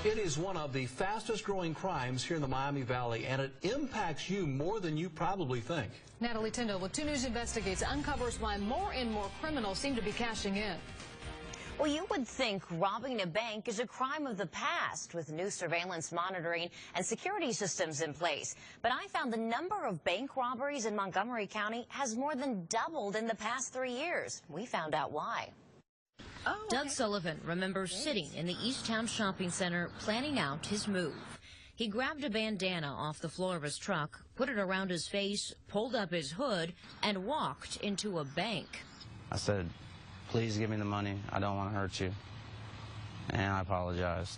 It is one of the fastest growing crimes here in the Miami Valley, and it impacts you more than you probably think. Natalie Tyndall with 2 News Investigates uncovers why more and more criminals seem to be cashing in. Well, you would think robbing a bank is a crime of the past with new surveillance monitoring and security systems in place. But I found the number of bank robberies in Montgomery County has more than doubled in the past 3 years. We found out why. Doug Sullivan remembers sitting in the Easttown Shopping Center planning out his move. He grabbed a bandana off the floor of his truck, put it around his face, pulled up his hood, and walked into a bank. I said, "Please give me the money. I don't want to hurt you." And I apologized,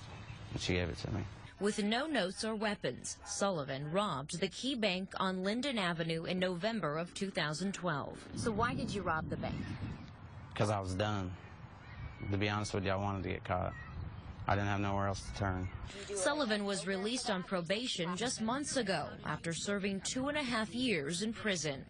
and she gave it to me. With no notes or weapons, Sullivan robbed the Key Bank on Linden Avenue in November of 2012. So why did you rob the bank? Because I was done. To be honest with you, I wanted to get caught. I didn't have nowhere else to turn. Sullivan was released on probation just months ago after serving 2.5 years in prison.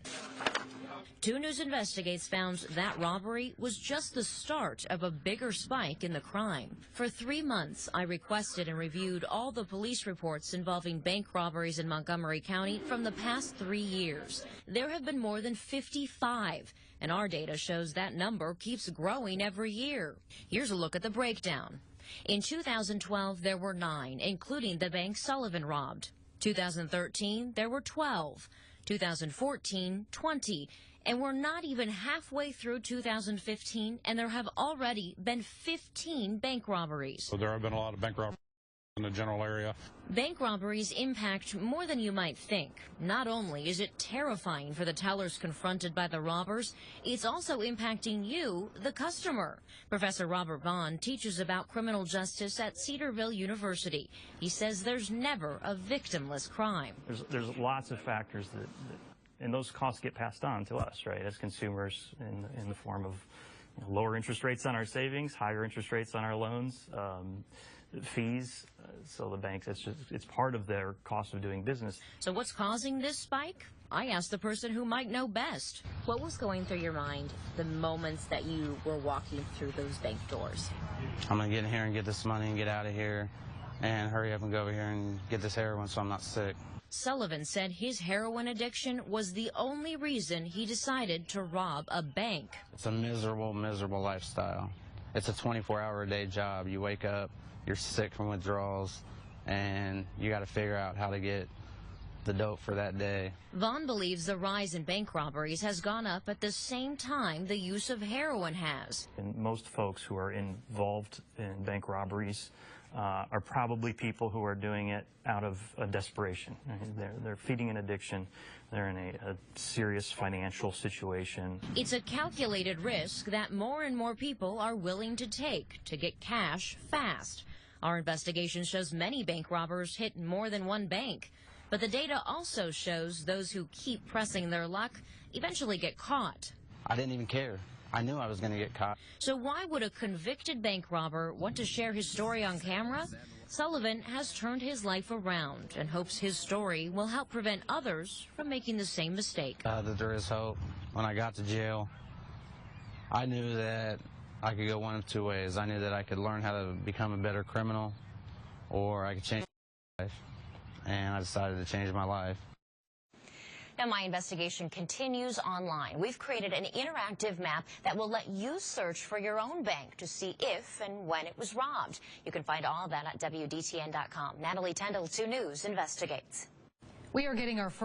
2 News Investigates found that robbery was just the start of a bigger spike in the crime. For 3 months, I requested and reviewed all the police reports involving bank robberies in Montgomery County from the past 3 years. There have been more than 55, and our data shows that number keeps growing every year. Here's a look at the breakdown. In 2012, there were 9, including the bank Sullivan robbed. 2013, there were 12. 2014, 20. And we're not even halfway through 2015, and there have already been 15 bank robberies. So there have been a lot of bank robberies in the general area. Bank robberies impact more than you might think. Not only is it terrifying for the tellers confronted by the robbers, it's also impacting you, the customer. Professor Robert Vaughn teaches about criminal justice at Cedarville University. He says there's never a victimless crime. There's lots of factors and those costs get passed on to us, right, as consumers in the form of lower interest rates on our savings, higher interest rates on our loans, fees. So the banks, it's part of their cost of doing business. So what's causing this spike? I asked the person who might know best. What was going through your mind the moments that you were walking through those bank doors? I'm going to get in here and get this money and get out of here and hurry up and go over here and get this heroin so I'm not sick. Sullivan said his heroin addiction was the only reason he decided to rob a bank. It's a miserable, miserable lifestyle. It's a 24-hour-a-day job. You wake up, you're sick from withdrawals, and you got to figure out how to get the dope for that day. Vaughn believes the rise in bank robberies has gone up at the same time the use of heroin has. And most folks who are involved in bank robberies are probably people who are doing it out of a desperation. They're feeding an addiction. They're in a serious financial situation. It's a calculated risk that more and more people are willing to take to get cash fast. Our investigation shows many bank robbers hit more than one bank. But the data also shows those who keep pressing their luck eventually get caught. I didn't even care. I knew I was going to get caught. So why would a convicted bank robber want to share his story on camera? Sullivan has turned his life around and hopes his story will help prevent others from making the same mistake. That there is hope. When I got to jail, I knew that I could go one of 2 ways. I knew that I could learn how to become a better criminal, or I could change my life. And I decided to change my life. Now, my investigation continues online. We've created an interactive map that will let you search for your own bank to see if and when it was robbed. You can find all that at WDTN.com. Natalie Tyndall, 2 News Investigates. We are getting our first